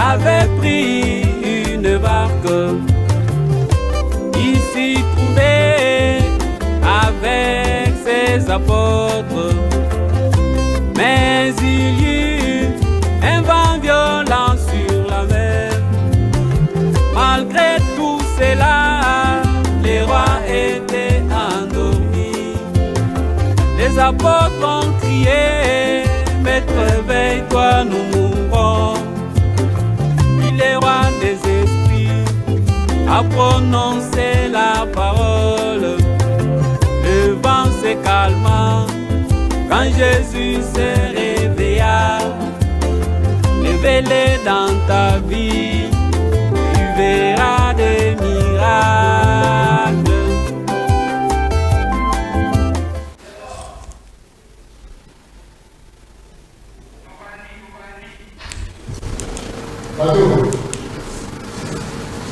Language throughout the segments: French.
avait pris une barque. Il s'y trouvait avec ses apôtres. Mais il y eut un vent violent sur la mer. Malgré tout cela, les rois étaient endormis. Les apôtres ont crié, Maître, réveille-toi, nous mourrons. Puis les rois des esprits a prononcé la parole. Le vent se calma quand Jésus se réveilla. Révélé dans ta vie, tu verras des miracles.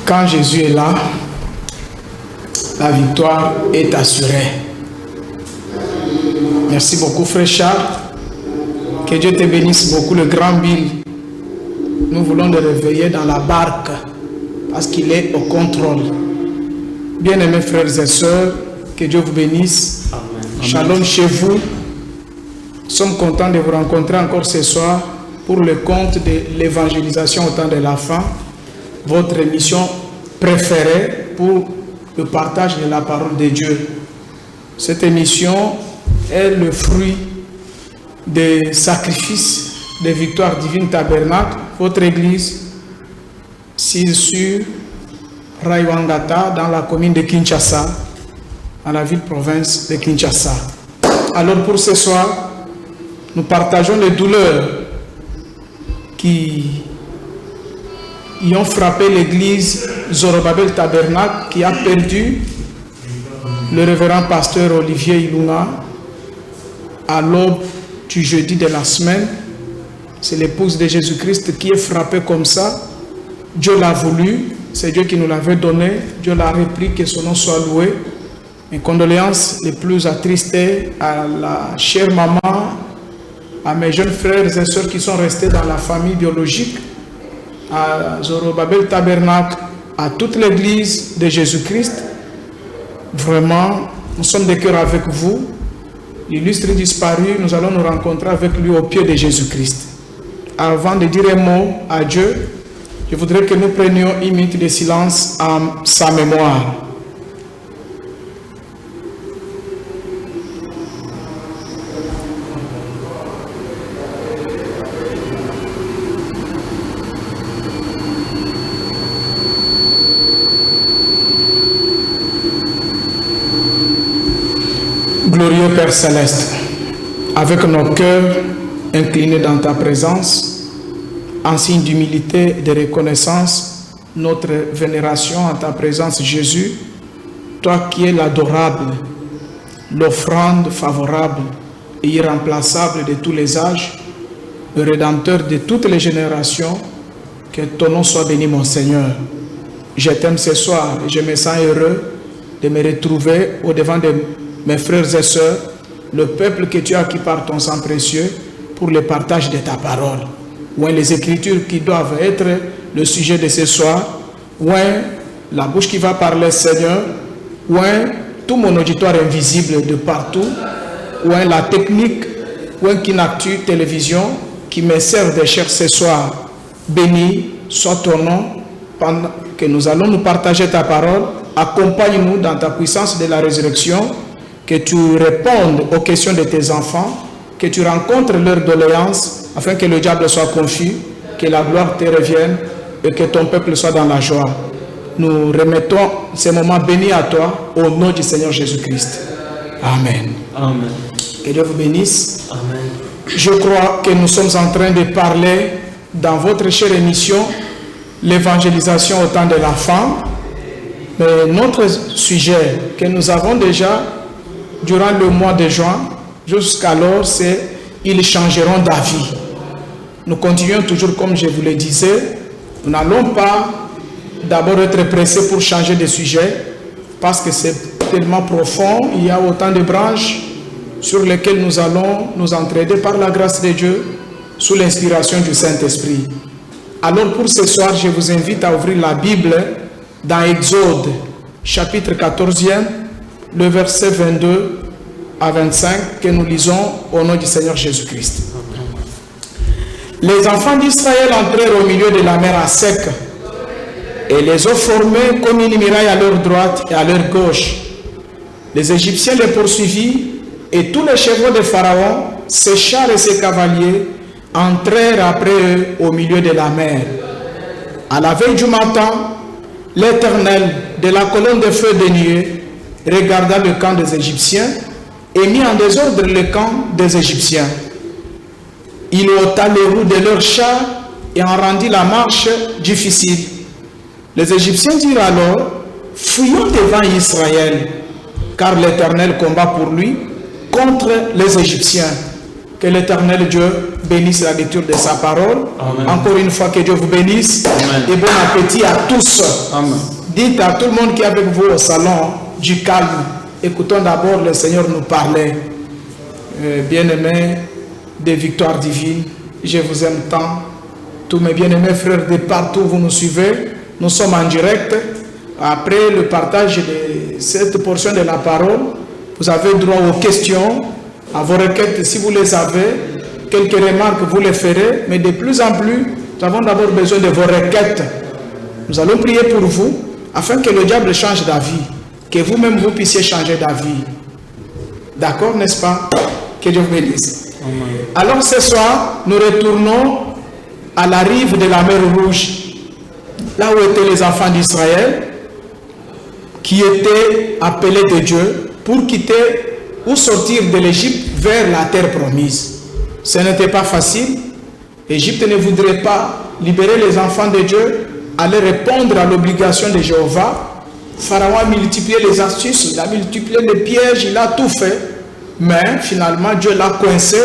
Quand Jésus est là, la victoire est assurée. Merci beaucoup, frère Charles. Que Dieu te bénisse beaucoup, le grand Bill. Nous voulons le réveiller dans la barque parce qu'il est au contrôle. Bien-aimés frères et sœurs, que Dieu vous bénisse. Amen. Shalom chez vous. Nous sommes contents de vous rencontrer encore ce soir pour le compte de l'évangélisation au temps de la fin, votre émission préférée pour le partage de la parole de Dieu. Cette émission est le fruit des sacrifices des Victoires Divines Tabernacle, votre église, sur Raiwangata, dans la commune de Kinshasa, dans la ville-province de Kinshasa. Alors pour ce soir, nous partageons les douleurs qui y ont frappé l'église Zorobabel Tabernacle, qui a perdu le révérend pasteur Olivier Ilunga à l'aube du jeudi de la semaine. C'est l'épouse de Jésus-Christ qui est frappée comme ça. Dieu l'a voulu, c'est Dieu qui nous l'avait donné. Dieu l'a repris, que son nom soit loué. Mes condoléances les plus attristées à la chère maman, à mes jeunes frères et sœurs qui sont restés dans la famille biologique, à Zorobabel Tabernacle, à toute l'église de Jésus-Christ. Vraiment, nous sommes de cœur avec vous. L'illustre disparu, nous allons nous rencontrer avec lui au pied de Jésus-Christ. Avant de dire un mot à Dieu, je voudrais que nous prenions une minute de silence en sa mémoire. Glorieux Père Céleste, avec nos cœurs inclinés dans ta présence, en signe d'humilité et de reconnaissance, notre vénération en ta présence, Jésus, toi qui es l'adorable, l'offrande favorable et irremplaçable de tous les âges, le Rédempteur de toutes les générations, que ton nom soit béni, mon Seigneur. Je t'aime ce soir et je me sens heureux de me retrouver au-devant de mes frères et sœurs, le peuple que tu as acquis par ton sang précieux pour le partage de ta parole. Ouin les Écritures qui doivent être le sujet de ce soir, ouin la bouche qui va parler, Seigneur, ouin tout mon auditoire invisible de partout, ouin la technique, ouin Kinactu télévision qui me sert de chair ce soir. Béni soit ton nom pendant que nous allons nous partager ta parole. Accompagne-nous dans ta puissance de la résurrection, que tu répondes aux questions de tes enfants, que tu rencontres leurs doléances, afin que le diable soit confus, que la gloire te revienne et que ton peuple soit dans la joie. Nous remettons ces moments bénis à toi, au nom du Seigneur Jésus-Christ. Amen. Amen. Que Dieu vous bénisse. Amen. Je crois que nous sommes en train de parler dans votre chère émission, l'évangélisation au temps de la fin. Mais notre sujet que nous avons déjà durant le mois de juin, jusqu'alors, c'est « Ils changeront d'avis ». Nous continuons toujours comme je vous le disais. Nous n'allons pas d'abord être pressés pour changer de sujet parce que c'est tellement profond. Il y a autant de branches sur lesquelles nous allons nous entraider par la grâce de Dieu sous l'inspiration du Saint-Esprit. Alors pour ce soir, je vous invite à ouvrir la Bible dans Exode, chapitre 14e, le verset 22 à 25, que nous lisons au nom du Seigneur Jésus-Christ. Les enfants d'Israël entrèrent au milieu de la mer à sec et les eaux formées comme une muraille à leur droite et à leur gauche. Les Égyptiens les poursuivirent et tous les chevaux de Pharaon, ses chars et ses cavaliers entrèrent après eux au milieu de la mer. À la veille du matin, l'Éternel, de la colonne de feu de nuée, regarda le camp des Égyptiens et mit en désordre le camp des Égyptiens. Il ôta les roues de leurs chars et en rendit la marche difficile. Les Égyptiens dirent alors, fuyons devant Israël, car l'Éternel combat pour lui contre les Égyptiens. Que l'Éternel Dieu bénisse la lecture de sa parole. Amen. Encore une fois, que Dieu vous bénisse. Amen. Et bon appétit à tous. Amen. Dites à tout le monde qui est avec vous au salon du calme. Écoutons d'abord le Seigneur nous parler. Bien-aimés des victoires divines, je vous aime tant. Tous mes bien-aimés frères de partout, vous nous suivez. Nous sommes en direct. Après le partage de cette portion de la parole, vous avez droit aux questions, à vos requêtes si vous les avez. Quelques remarques, vous les ferez. Mais de plus en plus, nous avons d'abord besoin de vos requêtes. Nous allons prier pour vous, afin que le diable change d'avis. Que vous-même, vous puissiez changer d'avis. D'accord, n'est-ce pas? Que Dieu vous bénisse. Alors ce soir, nous retournons à la rive de la mer Rouge, là où étaient les enfants d'Israël, qui étaient appelés de Dieu pour quitter ou sortir de l'Égypte vers la terre promise. Ce n'était pas facile. L'Égypte ne voudrait pas libérer les enfants de Dieu, aller répondre à l'obligation de Jéhovah. Pharaon a multiplié les astuces, il a multiplié les pièges, il a tout fait. Mais finalement, Dieu l'a coincé,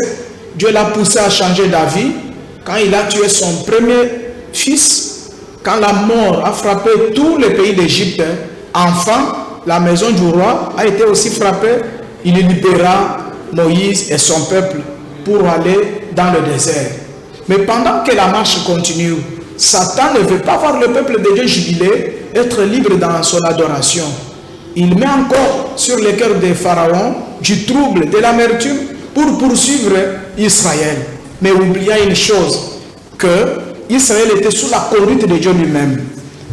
Dieu l'a poussé à changer d'avis. Quand il a tué son premier fils, quand la mort a frappé tous les pays d'Égypte, enfin, la maison du roi a été aussi frappée. Il libéra Moïse et son peuple pour aller dans le désert. Mais pendant que la marche continue, Satan ne veut pas voir le peuple de Dieu jubiler, être libre dans son adoration. Il met encore sur le cœur de Pharaon du trouble, de l'amertume pour poursuivre Israël. Mais oubliez une chose, que Israël était sous la conduite de Dieu lui-même.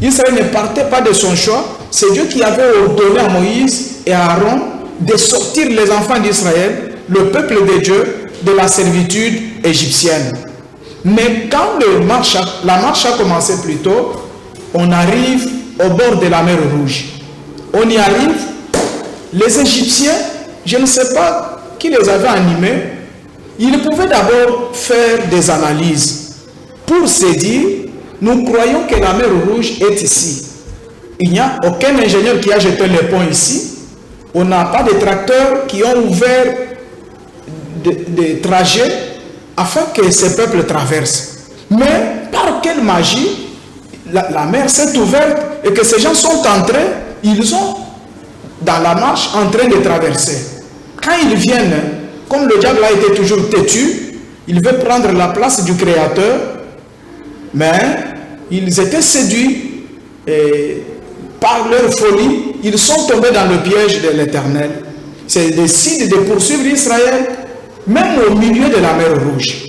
Israël ne partait pas de son choix. C'est Dieu qui avait ordonné à Moïse et à Aaron de sortir les enfants d'Israël, le peuple de Dieu, de la servitude égyptienne. Mais quand la marche a commencé plus tôt, on arrive au bord de la mer Rouge. On y arrive, les Égyptiens, je ne sais pas qui les avait animés, ils pouvaient d'abord faire des analyses pour se dire, nous croyons que la mer Rouge est ici. Il n'y a aucun ingénieur qui a jeté le pont ici. On n'a pas de tracteurs qui ont ouvert des trajets afin que ces peuples traversent. Mais par quelle magie, la mer s'est ouverte et que ces gens sont entrés, ils sont dans la marche en train de traverser. Quand ils viennent, comme le diable a été toujours têtu, il veut prendre la place du Créateur, mais ils étaient séduits et par leur folie, ils sont tombés dans le piège de l'Éternel. Ils décident de poursuivre Israël, même au milieu de la mer Rouge,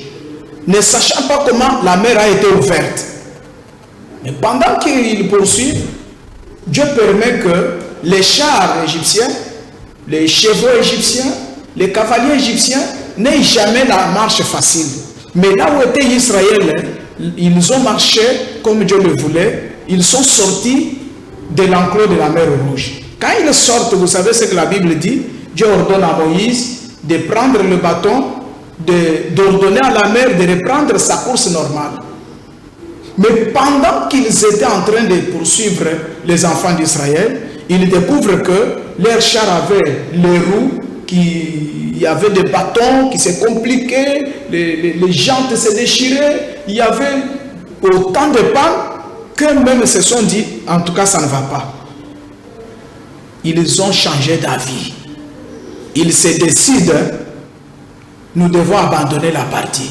ne sachant pas comment la mer a été ouverte. Mais pendant qu'ils poursuivent, Dieu permet que les chars égyptiens, les chevaux égyptiens, les cavaliers égyptiens n'aient jamais la marche facile. Mais là où était Israël, ils ont marché comme Dieu le voulait. Ils sont sortis de l'enclos de la mer Rouge. Quand ils sortent, vous savez ce que la Bible dit? Dieu ordonne à Moïse de prendre le bâton, d'ordonner à la mer de reprendre sa course normale. Mais pendant qu'ils étaient en train de poursuivre les enfants d'Israël, ils découvrent que leur char avait les roues, il y avait des bâtons qui se compliquaient, les jantes se déchiraient, il y avait autant de pannes qu'eux-mêmes se sont dit, en tout cas ça ne va pas. Ils ont changé d'avis. Ils se décident, nous devons abandonner la partie.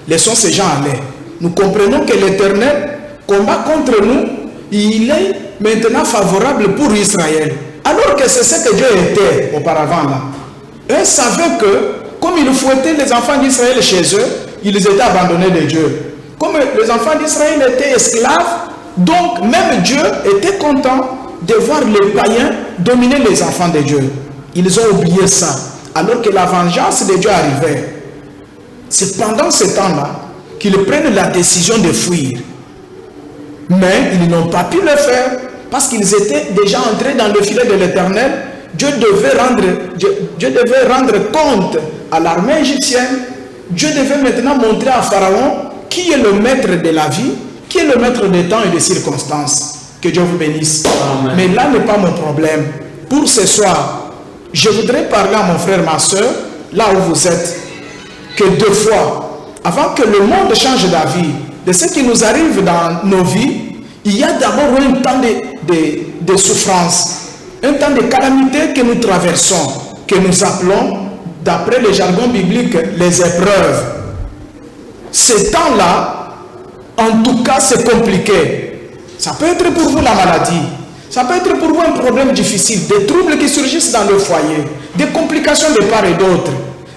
Laissons ces gens aller. nous comprenons que l'Éternel combat contre nous, il est maintenant favorable pour Israël. Alors que c'est ce que Dieu était auparavant là. Eux savaient que, comme ils fouettaient les enfants d'Israël chez eux, ils étaient abandonnés de Dieu. Comme les enfants d'Israël étaient esclaves, donc même Dieu était content de voir les païens dominer les enfants de Dieu. Ils ont oublié ça, alors que la vengeance de Dieu arrivait. C'est pendant ce temps-là qu'ils prennent la décision de fuir. Mais ils n'ont pas pu le faire parce qu'ils étaient déjà entrés dans le filet de l'Éternel. Dieu devait rendre compte à l'armée égyptienne. Dieu devait maintenant montrer à Pharaon qui est le maître de la vie, qui est le maître des temps et des circonstances. Que Dieu vous bénisse. Amen. Mais là n'est pas mon problème. Pour ce soir, je voudrais parler à mon frère, ma soeur, là où vous êtes, que deux fois, avant que le monde change d'avis, de ce qui nous arrive dans nos vies, il y a d'abord un temps de souffrance, un temps de calamité que nous traversons, que nous appelons, d'après le jargon biblique, les épreuves. Ces temps-là, en tout cas, c'est compliqué. Ça peut être pour vous la maladie, ça peut être pour vous un problème difficile, des troubles qui surgissent dans le foyer, des complications de part et d'autre.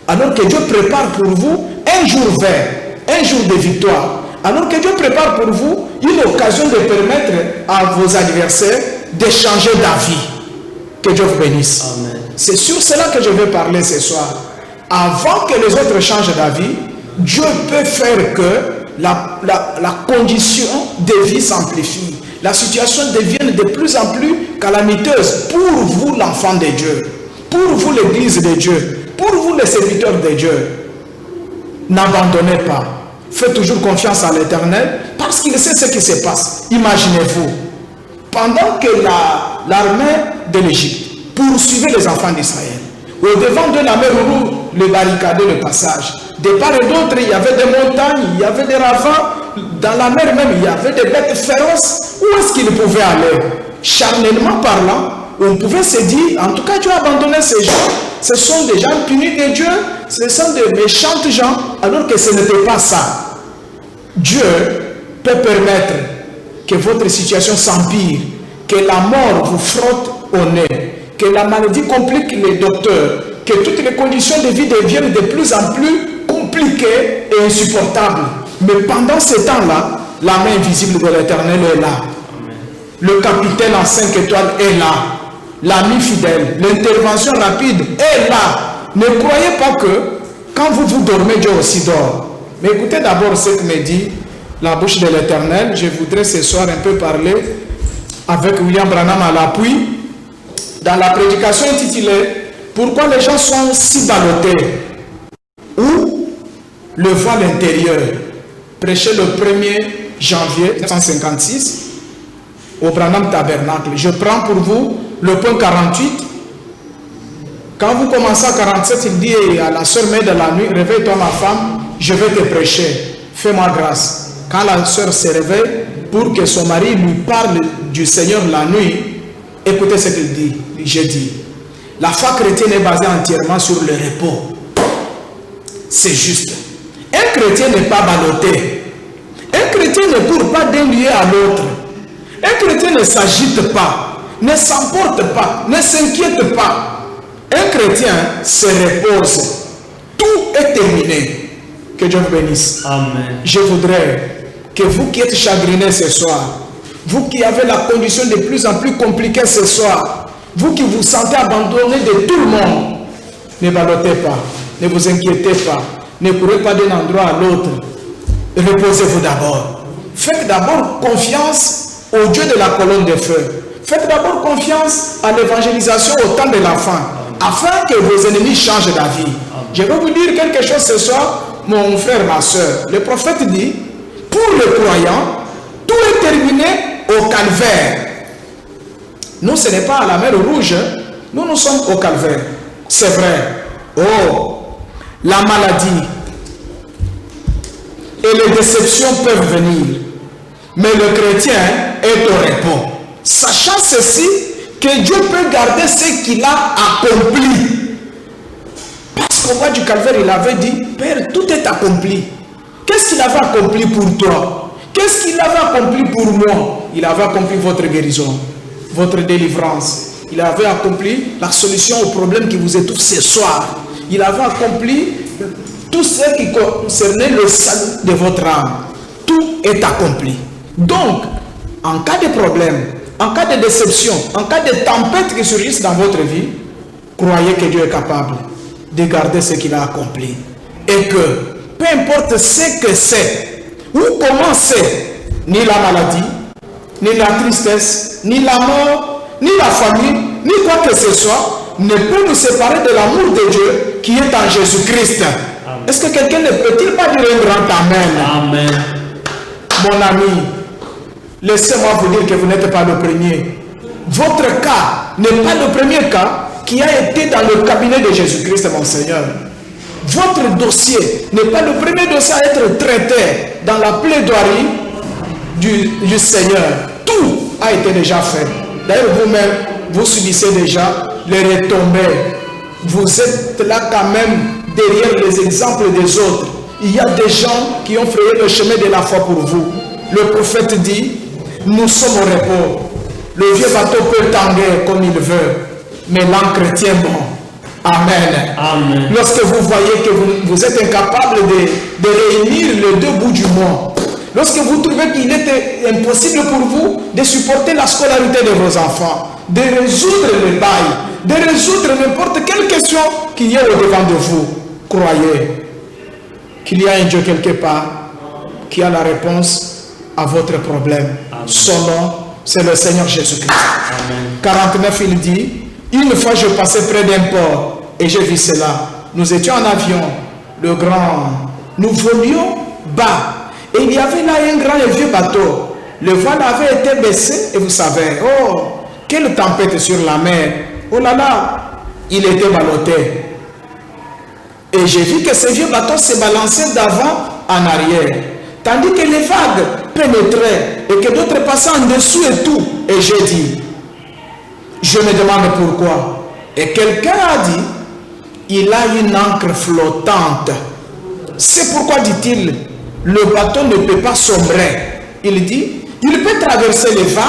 Alors que Dieu prépare pour vous un jour vert, un jour de victoire. Alors que Dieu prépare pour vous une occasion de permettre à vos adversaires de changer d'avis. Que Dieu vous bénisse. C'est sur cela que je vais parler ce soir. Avant que les autres changent d'avis, Dieu peut faire que la condition de vie s'amplifie. La situation devienne de plus en plus calamiteuse pour vous, l'enfant de Dieu. Pour vous, l'église de Dieu. Pour vous, les serviteurs de Dieu. N'abandonnez pas. Faites toujours confiance à l'Éternel parce qu'il sait ce qui se passe. Imaginez-vous, pendant que l'armée de l'Égypte poursuivait les enfants d'Israël, au-devant de la mer Rouge, les barricadait le passage. De part et d'autre, il y avait des montagnes, il y avait des ravins. Dans la mer même, il y avait des bêtes féroces. Où est-ce qu'ils pouvaient aller? Charnellement parlant, on pouvait se dire, en tout cas, Dieu a abandonné ces gens. Ce sont des gens punis de Dieu, ce sont des méchantes gens, alors que ce n'était pas ça. Dieu peut permettre que votre situation s'empire, que la mort vous frotte au nez, que la maladie complique les docteurs, que toutes les conditions de vie deviennent de plus en plus compliquées et insupportables. Mais pendant ce temps-là, la main invisible de l'Éternel est là. Le capitaine en 5 étoiles est là. L'ami fidèle, l'intervention rapide est là. Ne croyez pas que quand vous dormez, Dieu aussi dort. Mais écoutez d'abord ce que me dit la bouche de l'Éternel. Je voudrais ce soir un peu parler avec William Branham à l'appui dans la prédication intitulée « Pourquoi les gens sont si ballottés ?» ou « Le voile intérieur » prêché le 1er janvier 1956 au Branham Tabernacle. Je prends pour vous le point 48. Quand vous commencez à 47, il dit à la sœur Mère de la nuit, réveille-toi ma femme, je vais te prêcher, fais-moi grâce. Quand la sœur se réveille pour que son mari lui parle du Seigneur la nuit, écoutez ce qu'il dit. Je dis, la foi chrétienne est basée entièrement sur le repos. C'est juste. Un chrétien n'est pas ballotté. Un chrétien ne court pas d'un lieu à l'autre. Un chrétien ne s'agite pas, ne s'emporte pas, ne s'inquiète pas. Un chrétien se repose. Tout est terminé. Que Dieu vous bénisse. Amen. Je voudrais que vous qui êtes chagrinés ce soir, vous qui avez la condition de plus en plus compliquée ce soir, vous qui vous sentez abandonné de tout le monde, ne ballottez pas, ne vous inquiétez pas, ne courez pas d'un endroit à l'autre. Reposez-vous d'abord. Faites d'abord confiance au Dieu de la colonne de feu. Faites d'abord confiance à l'évangélisation au temps de la fin, afin que vos ennemis changent d'avis. Je vais vous dire quelque chose ce soir, mon frère, ma soeur. Le prophète dit, pour le croyant, tout est terminé au calvaire. Nous, ce n'est pas à la mer Rouge, nous sommes au calvaire. C'est vrai. Oh, la maladie et les déceptions peuvent venir, mais le chrétien est au repos, sachant ceci, que Dieu peut garder ce qu'il a accompli. Parce qu'au mois du calvaire, il avait dit, Père, tout est accompli. Qu'est-ce qu'il avait accompli pour toi? Qu'est-ce qu'il avait accompli pour moi? Il avait accompli votre guérison, votre délivrance. Il avait accompli la solution au problème qui vous étouffe ce soir. Il avait accompli tout ce qui concernait le salut de votre âme. Tout est accompli. Donc, en cas de problème, en cas de déception, en cas de tempête qui surgissent dans votre vie, croyez que Dieu est capable de garder ce qu'il a accompli. Et que, peu importe ce que c'est, ou comment c'est, ni la maladie, ni la tristesse, ni la mort, ni la famille, ni quoi que ce soit, ne peut nous séparer de l'amour de Dieu qui est en Jésus-Christ. Est-ce que quelqu'un ne peut-il pas dire un grand Amen? Amen. Mon ami, laissez-moi vous dire que vous n'êtes pas le premier. Votre cas n'est pas le premier cas qui a été dans le cabinet de Jésus-Christ, mon Seigneur. Votre dossier n'est pas le premier dossier à être traité dans la plaidoirie du Seigneur. Tout a été déjà fait. D'ailleurs, vous-même, vous subissez déjà les retombées. Vous êtes là quand même derrière les exemples des autres. Il y a des gens qui ont frayé le chemin de la foi pour vous. Le prophète dit, nous sommes au repos. Le vieux bateau peut tanguer comme il veut, mais l'ancre tient bon. Amen. Amen. Lorsque vous voyez que vous êtes incapable de réunir les deux bouts du monde, lorsque vous trouvez qu'il était impossible pour vous de supporter la scolarité de vos enfants, de résoudre les bails, de résoudre n'importe quelle question qu'il y a au-devant de vous, croyez qu'il y a un Dieu quelque part qui a la réponse à votre problème. Amen. Son nom, c'est le Seigneur Jésus-Christ. 49, il dit, une fois je passais près d'un port et j'ai vu cela. Nous étions en avion, le grand, nous volions bas et il y avait là un grand et vieux bateau. Le voile avait été baissé et vous savez, oh, quelle tempête sur la mer. Oh là là, il était ballotté. Et j'ai vu que ce vieux bateau se balançait d'avant en arrière. Tandis que les vagues pénétraient et que d'autres passaient en dessous et tout. Et j'ai dit, je me demande pourquoi. Et quelqu'un a dit, il a une ancre flottante. C'est pourquoi, dit-il, le bateau ne peut pas sombrer. Il dit, il peut traverser les vagues,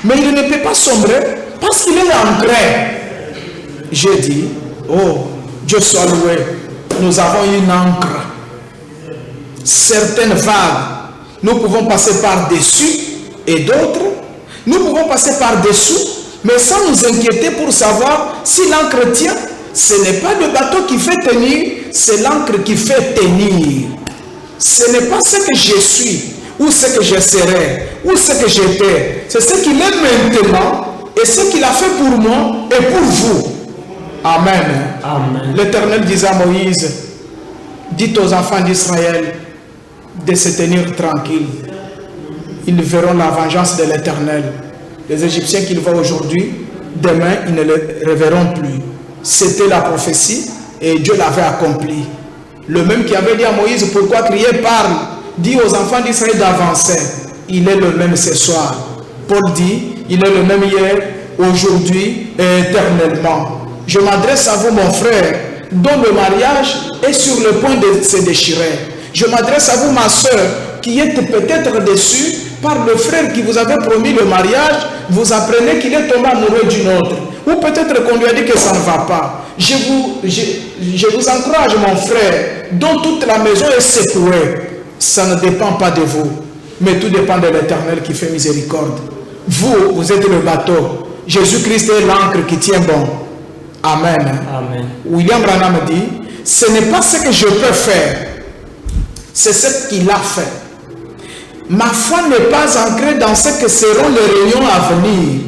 mais il ne peut pas sombrer parce qu'il est ancré. J'ai dit, oh, Dieu soit loué, nous avons une ancre. Certaines vagues, nous pouvons passer par-dessus et d'autres, nous pouvons passer par-dessous, mais sans nous inquiéter pour savoir si l'ancre tient. Ce n'est pas le bateau qui fait tenir, c'est l'ancre qui fait tenir. Ce n'est pas ce que je suis, ou ce que je serai, ou ce que j'étais. C'est ce qu'il est maintenant, et ce qu'il a fait pour moi et pour vous. Amen. Amen. L'Éternel disait à Moïse, dites aux enfants d'Israël de se tenir tranquilles. Ils verront la vengeance de l'Éternel. Les Égyptiens qu'ils voient aujourd'hui, demain, ils ne les reverront plus. C'était la prophétie et Dieu l'avait accompli. Le même qui avait dit à Moïse, pourquoi crier, parle, dit aux enfants d'Israël d'avancer. Il est le même ce soir. Paul dit, il est le même hier, aujourd'hui et éternellement. Je m'adresse à vous, mon frère, dont le mariage est sur le point de se déchirer. Je m'adresse à vous, ma soeur, qui êtes peut-être déçue par le frère qui vous avait promis le mariage. Vous apprenez qu'il est tombé amoureux d'une autre. Ou peut-être qu'on lui a dit que ça ne va pas. Je vous encourage, mon frère, dont toute la maison est secouée. Ça ne dépend pas de vous, mais tout dépend de l'Éternel qui fait miséricorde. Vous êtes le bateau. Jésus-Christ est l'ancre qui tient bon. Amen. Amen. William Branham dit, ce n'est pas ce que je peux faire, c'est ce qu'il a fait. Ma foi n'est pas ancrée dans ce que seront les réunions à venir.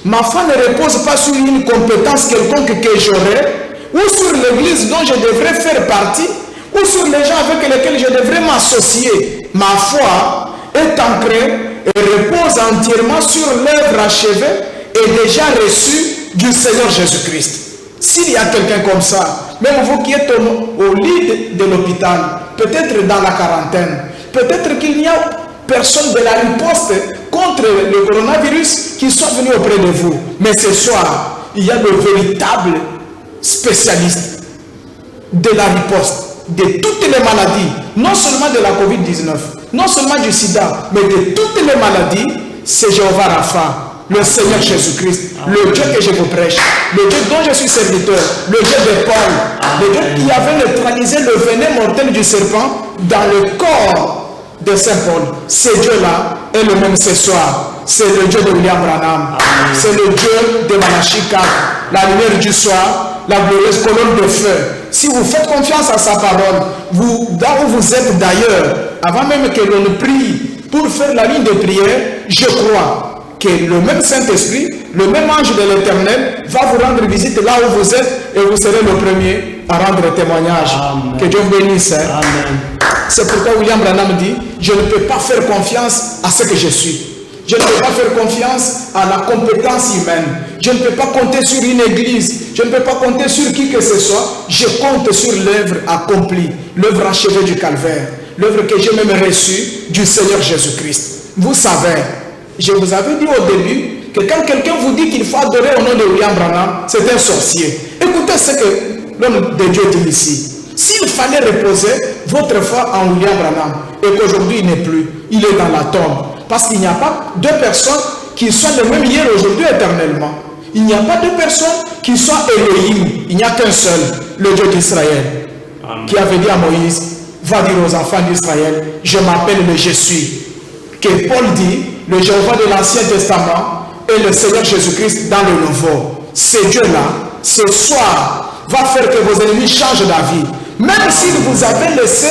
Ma foi ne repose pas sur une compétence quelconque que j'aurai, ou sur l'église dont je devrais faire partie, ou sur les gens avec lesquels je devrais m'associer. Ma foi est ancrée et repose entièrement sur l'œuvre achevée et déjà reçue du Seigneur Jésus-Christ. S'il y a quelqu'un comme ça, même vous qui êtes au lit de l'hôpital, peut-être dans la quarantaine, peut-être qu'il n'y a personne de la riposte contre le coronavirus qui soit venu auprès de vous. Mais ce soir, il y a le véritable spécialiste de la riposte. de toutes les maladies, non seulement de la COVID-19, non seulement du sida, mais de toutes les maladies, c'est Jéhovah Rapha, le Seigneur Jésus-Christ, le Dieu que je vous prêche, le Dieu dont je suis serviteur, le Dieu de Paul, le Dieu qui avait neutralisé le venin mortel du serpent dans le corps de Saint Paul. Ce Dieu-là est le même ce soir. C'est le Dieu de William Branham. C'est le Dieu de Malachi 4, la lumière du soir, la glorieuse colonne de feu. Si vous faites confiance à sa parole, vous, là où vous êtes d'ailleurs, avant même que l'on prie pour faire la ligne de prière, je crois que le même Saint-Esprit, le même ange de l'Éternel va vous rendre visite là où vous êtes et vous serez le premier à rendre témoignage. Amen. Que Dieu vous bénisse. Hein? C'est pourquoi William Branham dit, je ne peux pas faire confiance à ce que je suis. Je ne peux pas faire confiance à la compétence humaine. Je ne peux pas compter sur une église. Je ne peux pas compter sur qui que ce soit. Je compte sur l'œuvre accomplie, l'œuvre achevée du calvaire, l'œuvre que j'ai même reçue du Seigneur Jésus-Christ. Vous savez, je vous avais dit au début que quand quelqu'un vous dit qu'il faut adorer au nom de William Branham, c'est un sorcier. Écoutez ce que l'homme de Dieu dit ici. S'il fallait reposer votre foi en William Branham et qu'aujourd'hui il n'est plus, il est dans la tombe. Parce qu'il n'y a pas deux personnes qui soient les mêmes hier, aujourd'hui, éternellement. Il n'y a pas deux personnes qui soient Elohim. Il n'y a qu'un seul, le Dieu d'Israël, qui avait dit à Moïse, va dire aux enfants d'Israël, je m'appelle le Je suis. Que Paul dit, le Jéhovah de l'Ancien Testament et le Seigneur Jésus-Christ dans le Nouveau. Ce Dieu-là, ce soir, va faire que vos ennemis changent d'avis. Même s'il vous avait laissé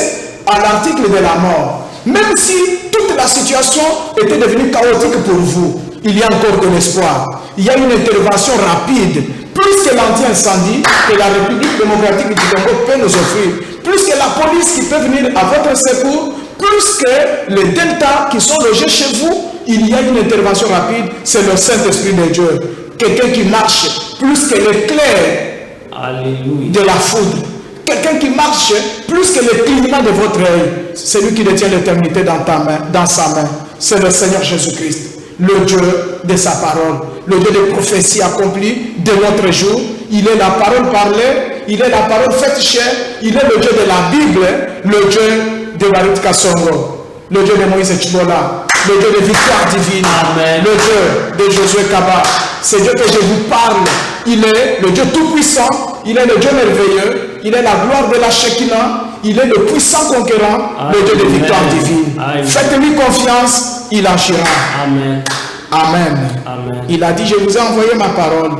à l'article de la mort, même si toute la situation était devenue chaotique pour vous, il y a encore de l'espoir. Il y a une intervention rapide, plus que l'anti-incendie que la République démocratique du Congo peut nous offrir, plus que la police qui peut venir à votre secours, plus que les deltas qui sont logés chez vous, il y a une intervention rapide, c'est le Saint-Esprit de Dieu. Quelqu'un qui marche plus que l'éclair de la foudre. Quelqu'un qui marche plus que le clignement de votre œil. C'est lui qui détient l'éternité dans sa main. C'est le Seigneur Jésus-Christ, le Dieu de sa parole, le Dieu des prophéties accomplies de notre jour. Il est la parole parlée, il est la parole faite chair, il est le Dieu de la Bible, le Dieu de Baruch Kasongo, le Dieu de Moïse Chibola, le Dieu de victoire divine, Amen. Le Dieu de Josué Kaba. C'est Dieu que je vous parle. Il est le Dieu tout-puissant, il est le Dieu merveilleux, il est la gloire de la Shekinah, il est le puissant conquérant, Amen. Le Dieu de victoire divine. Faites-lui confiance, il agira. Amen. Amen. Amen. Il a dit, je vous ai envoyé ma parole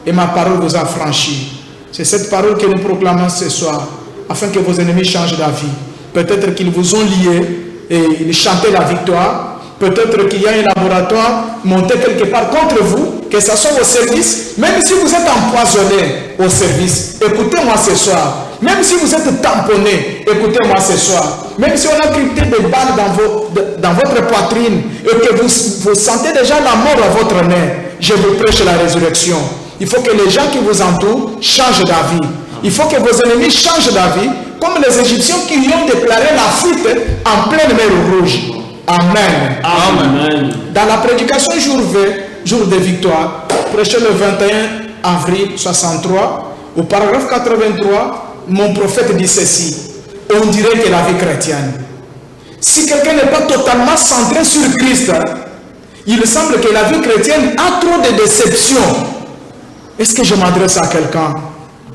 et ma parole vous a franchi. C'est cette parole que nous proclamons ce soir, afin que vos ennemis changent d'avis. Peut-être qu'ils vous ont liés et ils chantaient la victoire. Peut-être qu'il y a un laboratoire monté quelque part contre vous, que ce soit au service, même si vous êtes empoisonné au service, écoutez-moi ce soir. Même si vous êtes tamponné, écoutez-moi ce soir. Même si on a crypté des balles dans votre poitrine et que vous sentez déjà la mort à votre nez, je vous prêche la résurrection. Il faut que les gens qui vous entourent changent d'avis. Il faut que vos ennemis changent d'avis, comme les Égyptiens qui ont déclaré la fuite en pleine mer Rouge. Amen. Amen. Dans la prédication jour V, jour de victoire, prêché le 21 avril 63, au paragraphe 83, mon prophète dit ceci. On dirait que la vie chrétienne, si quelqu'un n'est pas totalement centré sur Christ, il semble que la vie chrétienne a trop de déceptions. Est-ce que je m'adresse à quelqu'un?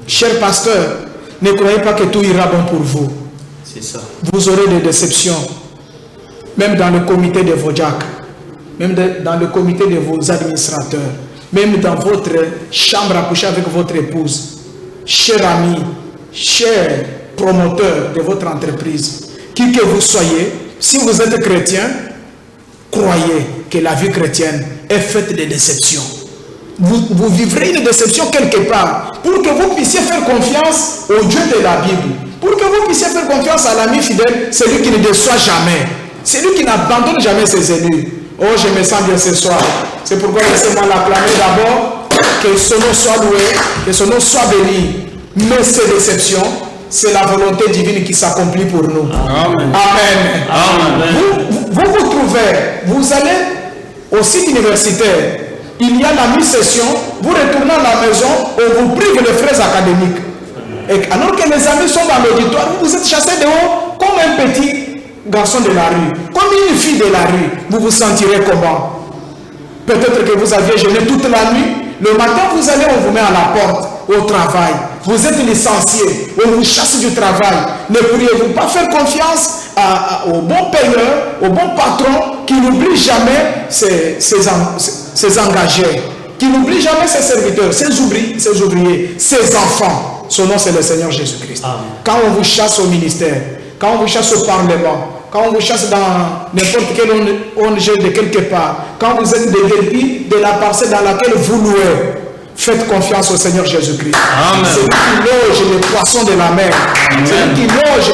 Cher pasteur, ne croyez pas que tout ira bon pour vous. C'est ça. Vous aurez des déceptions. Même dans le comité de vos diacres, même dans le comité de vos administrateurs, même dans votre chambre à coucher avec votre épouse. Cher ami, cher promoteur de votre entreprise, qui que vous soyez, si vous êtes chrétien, croyez que la vie chrétienne est faite de déceptions. Vous vivrez une déception quelque part pour que vous puissiez faire confiance au Dieu de la Bible, pour que vous puissiez faire confiance à l'ami fidèle, celui qui ne déçoit jamais, celui qui n'abandonne jamais ses élus. Oh, je me sens bien ce soir. C'est pourquoi laissez-moi l'acclamer d'abord, que son nom soit loué, que son nom soit béni. Mais ces déceptions, c'est la volonté divine qui s'accomplit pour nous. Amen. Amen. Amen. Vous trouvez, vous allez au site universitaire, il y a la mi-session, vous retournez à la maison, on vous prive les frais académiques. Et alors que les amis sont dans l'auditoire, vous êtes chassés dehors comme un petit garçon de la rue, comme une fille de la rue. Vous vous sentirez comment? Peut-être que vous aviez jeûné toute la nuit. Le matin, vous allez, on vous met à la porte au travail. Vous êtes licencié, on vous chasse du travail. Ne pourriez-vous pas faire confiance au bon payeur, au bon patron qui n'oublie jamais ses engagés, qui n'oublie jamais ses serviteurs, ses ouvriers, ses enfants? Son nom, c'est le Seigneur Jésus-Christ. Quand on vous chasse au ministère, quand on vous chasse au Parlement, quand on vous chasse dans n'importe quelle ONG de quelque part, quand vous êtes des débits de la parcelle dans laquelle vous louez, faites confiance au Seigneur Jésus-Christ. C'est lui qui loge les poissons de la mer. C'est lui qui loge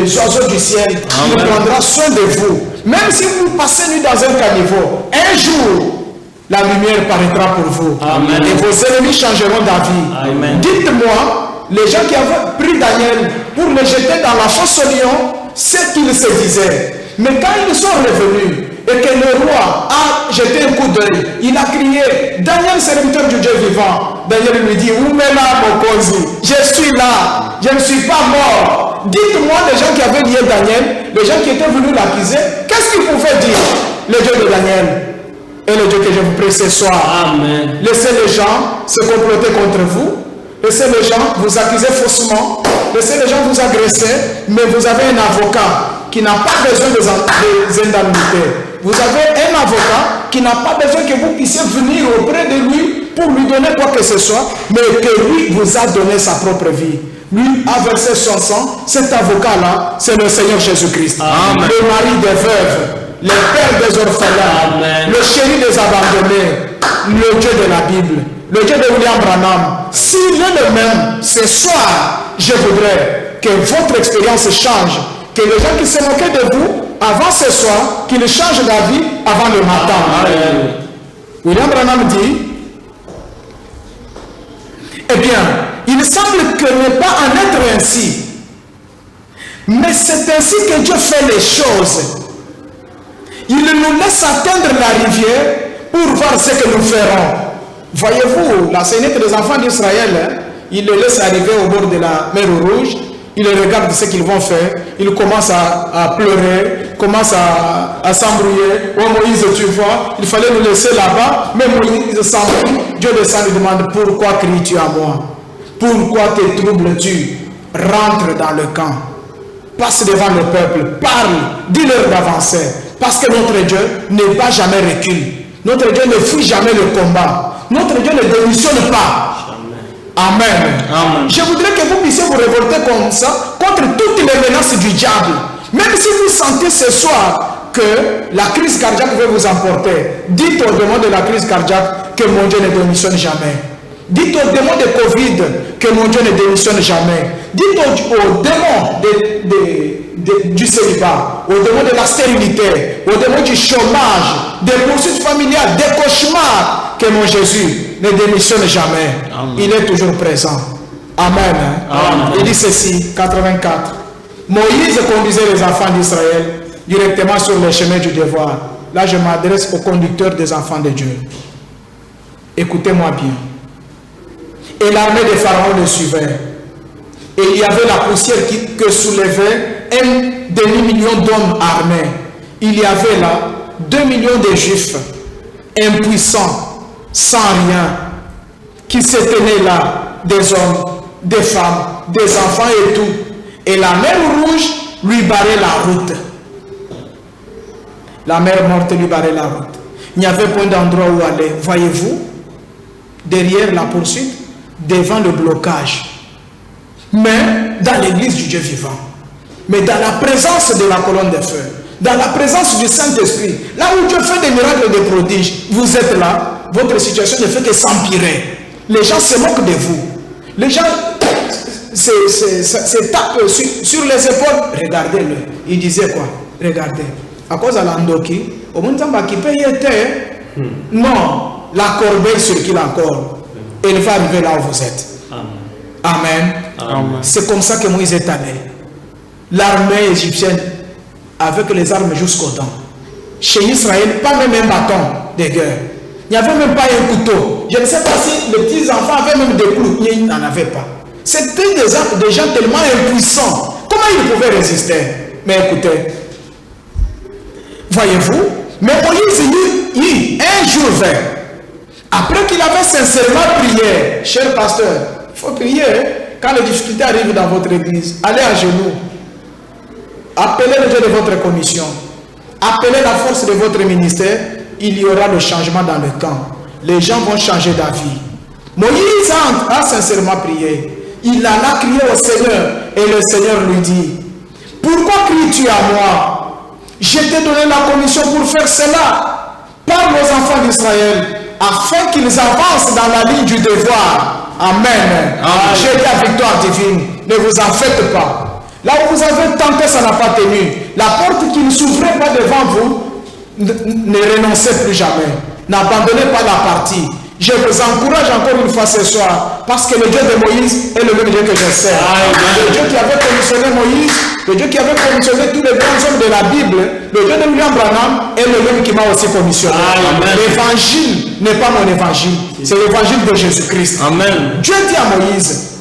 les oiseaux du ciel. Il prendra soin de vous. Même si vous passez nuit dans un caniveau, un jour, la lumière paraîtra pour vous. Et vos ennemis changeront d'avis. Dites-moi, les gens qui avaient pris Daniel pour le jeter dans la fosse au lion, c'est qu'ils se disaient. Mais quand ils sont revenus et que le roi a jeté un coup d'œil, il a crié, Daniel, serviteur du Dieu vivant. Daniel lui dit, où est là, mon cosy? Je suis là, je ne suis pas mort. Dites-moi, les gens qui avaient lié Daniel, les gens qui étaient venus l'accuser, qu'est-ce qu'ils pouvaient dire? Le Dieu de Daniel est le Dieu que je vous prie ce soir. Amen. Laissez les gens se comploter contre vous. Laissez les gens vous accuser faussement. Laissez les gens vous agresser. Mais vous avez un avocat qui n'a pas besoin des indemnités. Vous avez un avocat qui n'a pas besoin que vous puissiez venir auprès de lui pour lui donner quoi que ce soit, mais que lui vous a donné sa propre vie. Lui a versé son sang. Cet avocat-là, c'est le Seigneur Jésus-Christ. Le mari des veuves, le père des orphelins, le chéri des abandonnés, le Dieu de la Bible, le Dieu de William Branham. S'il est le même, ce soir, je voudrais que votre expérience change, que les gens qui se moquaient de vous avant ce soir, qu'ils changent d'avis avant le matin. William Branham dit, eh bien, il semble que n'est pas en être ainsi, mais c'est ainsi que Dieu fait les choses. Il nous laisse atteindre la rivière pour voir ce que nous ferons. Voyez-vous, la Sénète des enfants d'Israël, il les laisse arriver au bord de la mer Rouge, il regarde ce qu'ils vont faire, il commence à pleurer, commence à s'embrouiller. Oh Moïse, tu vois, il fallait nous laisser là-bas, mais Moïse s'embrouille. Dieu descend et demande, pourquoi cries-tu à moi? Pourquoi te troubles-tu? Rentre dans le camp, passe devant le peuple, parle, dis-leur d'avancer, parce que notre Dieu ne bat jamais recul. Notre Dieu ne fuit jamais le combat. Notre Dieu ne démissionne pas. Amen. Je voudrais que vous puissiez vous révolter comme ça contre toutes les menaces du diable. Même si vous sentez ce soir que la crise cardiaque veut vous emporter, dites au démon de la crise cardiaque que mon Dieu ne démissionne jamais. Dites au démon de Covid que mon Dieu ne démissionne jamais. Dites au démon du célibat, au démon de la stérilité, au démon du chômage, des poursuites familiales, des cauchemars, que mon Jésus ne démissionne jamais. Amen. Il est toujours présent. Amen. Amen. Il dit ceci, 84. Moïse conduisait les enfants d'Israël directement sur le chemin du devoir. Là, je m'adresse aux conducteurs des enfants de Dieu. Écoutez-moi bien. Et l'armée de Pharaon le suivait. Et il y avait la poussière que soulevait un demi-million d'hommes armés. Il y avait là 2 millions de Juifs impuissants, sans rien, qui se tenaient là, des hommes, des femmes, des enfants et tout. Et la mer Rouge lui barrait la route. La mer Morte lui barrait la route. Il n'y avait point d'endroit où aller. Voyez-vous, derrière la poursuite, devant le blocage. Mais dans l'église du Dieu vivant. Mais dans la présence de la colonne de feu. Dans la présence du Saint-Esprit. Là où Dieu fait des miracles et des prodiges. Vous êtes là. Votre situation ne fait que s'empirer. Les gens se moquent de vous. Les gens se tapent sur les épaules. Regardez-le. Il disait quoi? Regardez. À cause de l'andoki, au monde qui paye était. Non. La corbeille circule encore. Et il va arriver là où vous êtes. Amen. Amen. C'est comme ça que Moïse est allé. L'armée égyptienne avec les armes jusqu'aux dents. Chez Israël, pas même un bâton de guerre. Il n'y avait même pas un couteau. Je ne sais pas si les petits enfants avaient même des clous. Ils n'en avaient pas. C'était des gens tellement impuissants. Comment ils pouvaient résister? Mais écoutez, voyez-vous, mais Moïse, un jour vint, après qu'il avait sincèrement prié, cher pasteur, il faut prier, hein? Quand les difficultés arrivent dans votre église, allez à genoux, appelez le Dieu de votre commission, appelez la force de votre ministère, il y aura le changement dans le camp. Les gens vont changer d'avis. Moïse a sincèrement prié. Il en a crié au Seigneur et le Seigneur lui dit, pourquoi cries-tu à moi? Je t'ai donné la commission pour faire cela. Parle aux enfants d'Israël afin qu'ils avancent dans la ligne du devoir. Amen. J'ai la victoire divine. Ne vous en faites pas. Là où vous avez tenté, ça n'a pas tenu. La porte qui ne s'ouvrait pas devant vous, ne renoncez plus jamais. N'abandonnez pas la partie. Je vous encourage encore une fois ce soir, parce que le Dieu de Moïse est le même Dieu que je sers. Le Dieu qui avait commissionné Moïse, le Dieu qui avait commissionné tous les grands hommes de la Bible, le Dieu de William Branham est le même qui m'a aussi commissionné. L'évangile n'est pas mon évangile, c'est l'évangile de Jésus-Christ. Dieu dit à Moïse,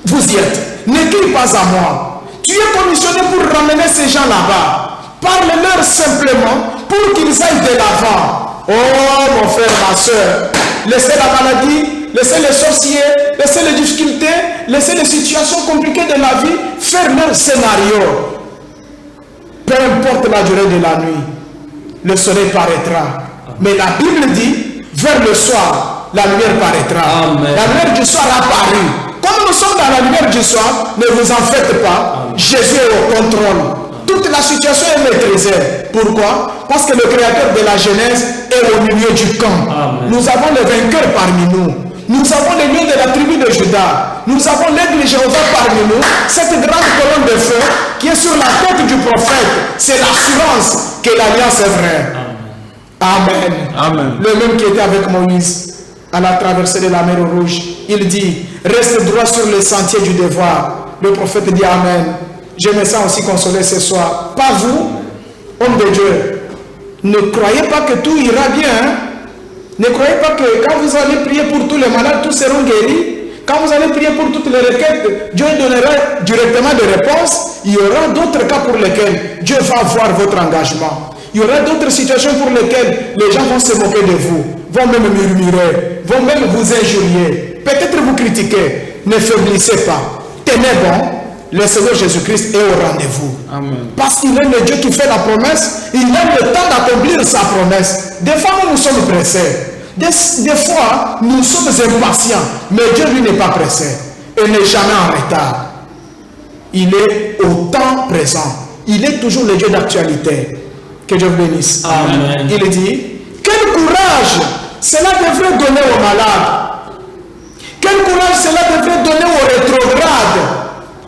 vous y êtes, ne crie pas à moi. Tu es commissionné pour ramener ces gens là-bas. Parle-leur simplement pour qu'ils aillent de l'avant. Oh mon frère, ma soeur, laissez la maladie, laissez les sorciers, laissez les difficultés, laissez les situations compliquées de la vie faire leur scénario. Peu importe la durée de la nuit, le soleil paraîtra. Mais la Bible dit, vers le soir, la lumière paraîtra. La lumière du soir a paru. Comme nous sommes dans la lumière du soir, ne vous en faites pas. Jésus est au contrôle. Toute la situation est maîtrisée. Pourquoi? Parce que le créateur de la Genèse est au milieu du camp. Nous avons le vainqueur parmi nous. Nous avons les lions de la tribu de Juda. Nous avons l'aigle de Jéhovah parmi nous. Cette grande colonne de feu qui est sur la tête du prophète, c'est l'assurance que l'alliance est vraie. Amen. Le même qui était avec Moïse à la traversée de la mer Rouge, il dit, reste droit sur le sentier du devoir. Le prophète dit Amen. Je me sens aussi consolé ce soir. Pas vous, homme de Dieu. Ne croyez pas que tout ira bien. Hein? Ne croyez pas que quand vous allez prier pour tous les malades, tous seront guéris. Quand vous allez prier pour toutes les requêtes, Dieu donnera directement des réponses. Il y aura d'autres cas pour lesquels Dieu va voir votre engagement. Il y aura d'autres situations pour lesquelles les gens vont se moquer de vous, vont même murmurer, vont même vous injurier, peut-être vous critiquer. Ne faiblissez pas. Tenez bon. Le Seigneur Jésus-Christ est au rendez-vous. Parce qu'il est le Dieu qui fait la promesse. Il a le temps d'accomplir sa promesse. Des fois, nous sommes pressés. Des fois, nous sommes impatients. Mais Dieu, lui, n'est pas pressé. Et n'est jamais en retard. Il est au temps présent. Il est toujours le Dieu d'actualité. Que Dieu vous bénisse. Amen. Il dit, quel courage cela devrait donner aux malades. Quel courage cela devrait donner aux rétrogrades.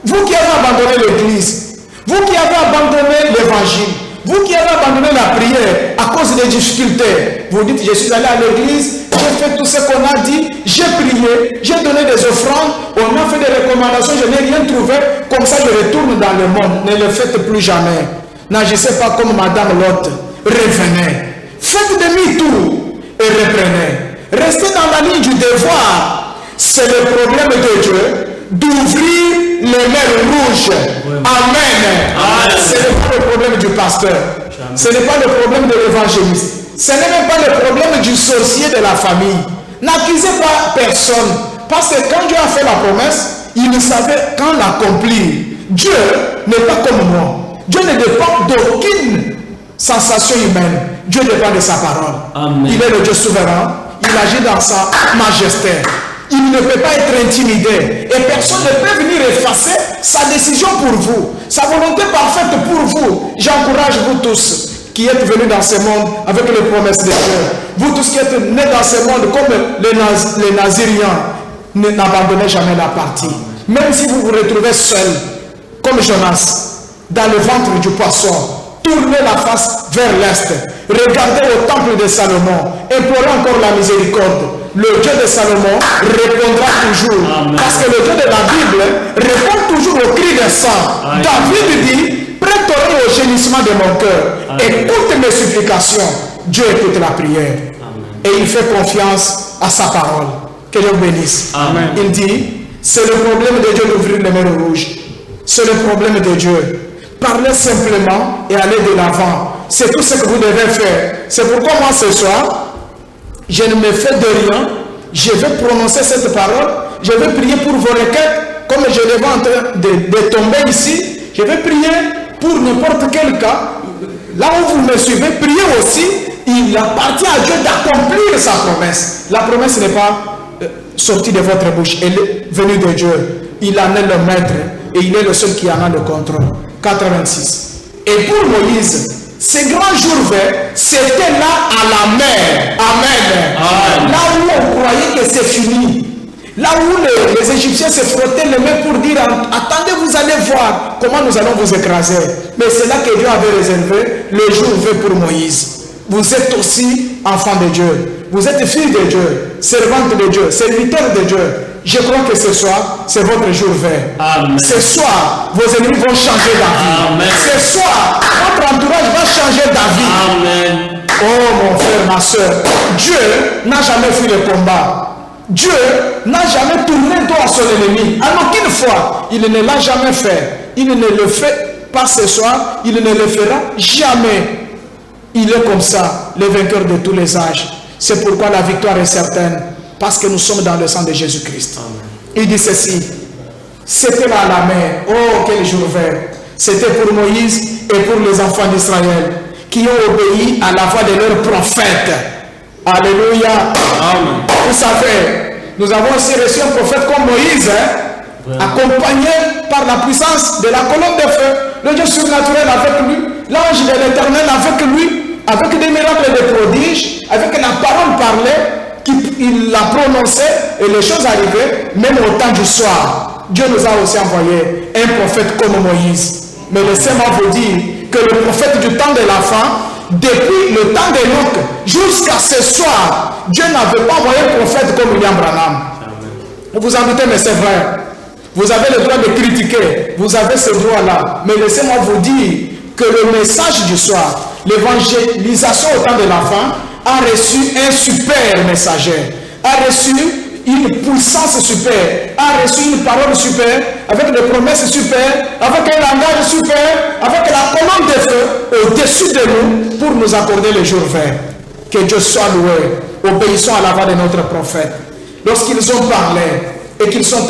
Vous qui avez abandonné l'église, vous qui avez abandonné l'évangile, vous qui avez abandonné la prière à cause des difficultés, vous dites, je suis allé à l'église, j'ai fait tout ce qu'on a dit, j'ai prié, j'ai donné des offrandes, on a fait des recommandations, je n'ai rien trouvé, comme ça je retourne dans le monde. Ne le faites plus jamais. N'agissez pas comme Madame Lot. Revenez. Faites demi-tour et reprenez. Restez dans la ligne du devoir. C'est le problème de Dieu d'ouvrir les mers rouges. Amen. Ce n'est pas le problème du pasteur. Ce n'est pas le problème de l'évangéliste. Ce n'est même pas le problème du sorcier de la famille. N'accusez pas personne. Parce que quand Dieu a fait la promesse, il savait quand l'accomplir. Dieu n'est pas comme moi. Dieu ne dépend d'aucune sensation humaine. Dieu dépend de sa parole. Amen. Il est le Dieu souverain. Il agit dans sa majesté. Il ne peut pas être intimidé. Et personne ne peut venir effacer sa décision pour vous. Sa volonté parfaite pour vous. J'encourage vous tous qui êtes venus dans ce monde avec les promesses de Dieu. Vous tous qui êtes nés dans ce monde comme les Naziriens, n'abandonnez jamais la partie. Même si vous vous retrouvez seul, comme Jonas, dans le ventre du poisson, tournez la face vers l'est. Regardez au temple de Salomon. Implorez encore la miséricorde. Le Dieu de Salomon répondra toujours. Amen. Parce que le Dieu de la Bible répond toujours au cri des saints. David dit, prête oreille au gémissement de mon cœur. Écoute mes supplications. Dieu écoute la prière. Amen. Et il fait confiance à sa parole. Que Dieu bénisse. Amen. Il dit, C'est le problème de Dieu d'ouvrir les mers rouges. C'est le problème de Dieu. Parlez simplement et allez de l'avant. C'est tout ce que vous devez faire. C'est pourquoi moi ce soir, je ne me fais de rien. Je vais prononcer cette parole. Je vais prier pour vos requêtes. Comme je les vois en train de tomber ici, je vais prier pour n'importe quel cas. Là où vous me suivez, priez aussi. Il appartient à Dieu d'accomplir sa promesse. La promesse n'est pas sortie de votre bouche. Elle est venue de Dieu. Il en est le maître et il est le seul qui en a le contrôle. 86. Et pour Moïse, ces grands jours verts, c'était là à la mer. Amen. Amen. Là où on croyait que c'est fini. Là où les Égyptiens se frottaient les mains pour dire attendez, vous allez voir comment nous allons vous écraser. Mais c'est là que Dieu avait réservé le jour vert pour Moïse. Vous êtes aussi enfant de Dieu. Vous êtes fille de Dieu, servante de Dieu, serviteur de Dieu. Je crois que ce soir, c'est votre jour vert. Amen. Ce soir, vos ennemis vont changer d'avis. Amen. Ce soir, votre entourage va changer d'avis. Amen. Oh mon frère, ma soeur, Dieu n'a jamais fui le combat. Dieu n'a jamais tourné le dos à son ennemi. En aucune fois, il ne l'a jamais fait. Il ne le fait pas ce soir, il ne le fera jamais. Il est comme ça, le vainqueur de tous les âges. C'est pourquoi la victoire est certaine. Parce que nous sommes dans le sang de Jésus-Christ. Il dit ceci. C'était là à la mer. Oh, quel jour vert. C'était pour Moïse et pour les enfants d'Israël qui ont obéi à la voix de leur prophète. Alléluia. Amen. Vous savez, nous avons aussi reçu un prophète comme Moïse, accompagné par la puissance de la colonne de feu. Le Dieu surnaturel avec lui, l'ange de l'Éternel avec lui, avec des miracles et des prodiges, avec la parole parlée. Il l'a prononcé et les choses arrivaient même au temps du soir. Dieu nous a aussi envoyé un prophète comme Moïse. Mais laissez-moi vous dire que le prophète du temps de la fin, depuis le temps d'Enoch jusqu'à ce soir, Dieu n'avait pas envoyé un prophète comme William Branham. Vous en doutez, mais c'est vrai. Vous avez le droit de critiquer. Vous avez ce droit-là. Mais laissez-moi vous dire que le message du soir, l'évangélisation au temps de la fin, a reçu un super messager, a reçu une puissance super, a reçu une parole super, avec des promesses super, avec un langage super, avec la colonne de feu au-dessus de nous pour nous accorder le jour vert. Que Dieu soit loué. Obéissons à la voix de notre prophète. Lorsqu'ils ont parlé et qu'ils sont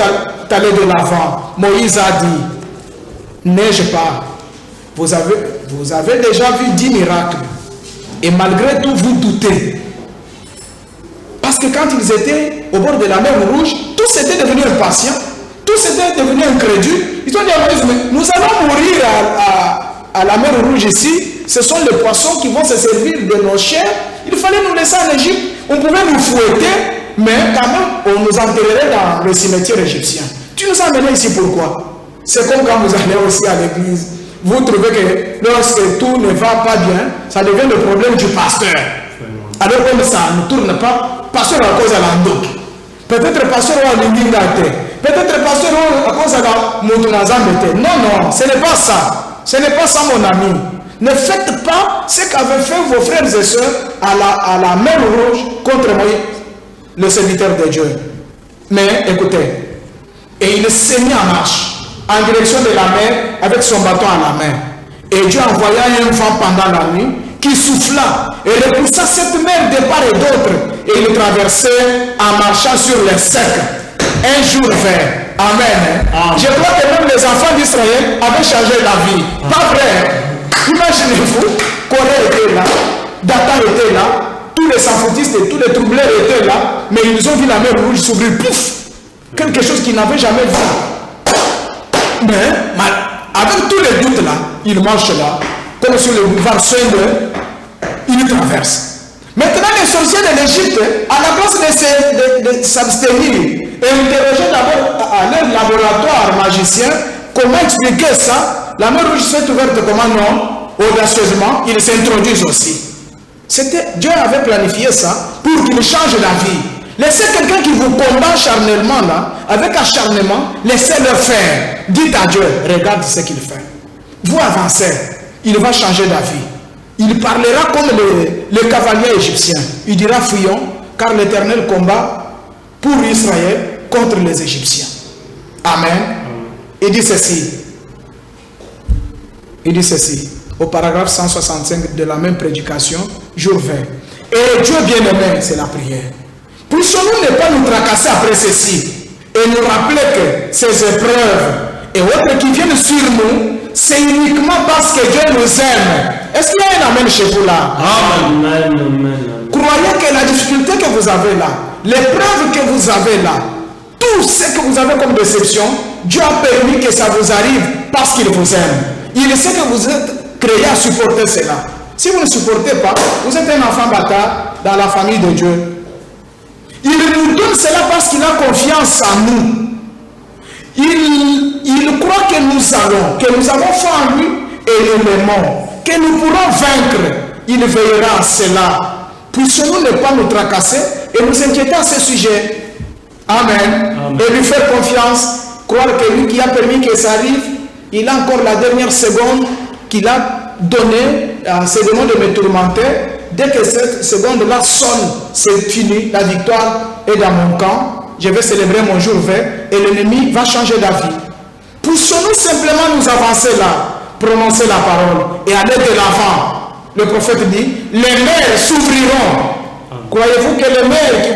allés de l'avant, Moïse a dit, neige pas. Vous avez déjà vu 10 miracles. Et malgré tout, vous doutez. Parce que quand ils étaient au bord de la mer Rouge, tous étaient devenus impatients, tous étaient devenus incrédules. Ils ont dit à Moïse, mais nous allons mourir à la mer Rouge ici. Ce sont les poissons qui vont se servir de nos chairs. Il fallait nous laisser en Égypte. On pouvait nous fouetter, mais quand même, on nous enterrerait dans le cimetière égyptien. Tu nous as amenés ici pourquoi? C'est comme quand vous allez aussi à l'église. Vous trouvez que lorsque tout ne va pas bien, ça devient le problème du pasteur. Alors comme ça ne tourne pas, pasteur à cause de l'andouk. Peut-être pasteur à l'ingingate. Peut-être pasteur à cause de la moutounazambete. Non, ce n'est pas ça. Ce n'est pas ça, mon ami. Ne faites pas ce qu'avaient fait vos frères et sœurs à la mer Rouge contre Moïse, le serviteur de Dieu. Mais écoutez, et il s'est mis en marche en direction de la mer avec son bâton à la main. Et Dieu envoya un vent pendant la nuit qui souffla et repoussa cette mer de part et d'autre. Et il traversait en marchant sur les secs. Un jour vert. Amen. Amen. Je crois que même les enfants d'Israël avaient changé la vie. Pas vrai? Imaginez-vous, Corée était là, Datan était là, tous les sanfoutistes et tous les troubleurs étaient là, mais ils ont vu la mer Rouge s'ouvrir, pouf! Quelque chose qu'ils n'avaient jamais vu. Mais avec tous les doutes là, ils marchent là, comme sur le boulevard Saint-Denis, ils traversent. Maintenant, les sorciers de l'Égypte, à la place de s'abstenir et interroger d'abord à leur laboratoire magicien comment expliquer ça, la mer Rouge s'est ouverte comment non, audacieusement, ils s'introduisent aussi. Dieu avait planifié ça pour qu'il change la vie. Laissez quelqu'un qui vous combat charnellement là, avec acharnement, laissez-le faire. Dites à Dieu, regarde ce qu'il fait. Vous avancez, il va changer d'avis. Il parlera comme le cavalier égyptien. Il dira fuyons, car l'Éternel combat pour Israël contre les Égyptiens. Amen. Il dit ceci. Il dit ceci. Au paragraphe 165 de la même prédication, jour 20. Et Dieu bien-aimé, c'est la prière. Puissions-nous ne pas nous tracasser après ceci et nous rappeler que ces épreuves et autres qui viennent sur nous, c'est uniquement parce que Dieu nous aime. Est-ce qu'il y a un amen chez vous là? Amen. Croyez que la difficulté que vous avez là, l'épreuve que vous avez là, tout ce que vous avez comme déception, Dieu a permis que ça vous arrive parce qu'il vous aime. Il sait que vous êtes créé à supporter cela. Si vous ne supportez pas, vous êtes un enfant bâtard dans la famille de Dieu. Il nous donne cela parce qu'il a confiance en nous. Il croit que nous avons foi en lui et nous l'aimons, que nous pourrons vaincre. Il veillera à cela. Puissions-nous ne pas nous tracasser et nous inquiéter à ce sujet. Amen. Et lui faire confiance, croire que lui qui a permis que ça arrive, il a encore la dernière seconde qu'il a donnée à ces démons de me tourmenter. Dès que cette seconde-là sonne, c'est fini, la victoire est dans mon camp. Je vais célébrer mon jour 20 et l'ennemi va changer d'avis. Puissions-nous simplement nous avancer là, prononcer la parole et aller de l'avant. Le prophète dit, les mers s'ouvriront. Croyez-vous que les mers qui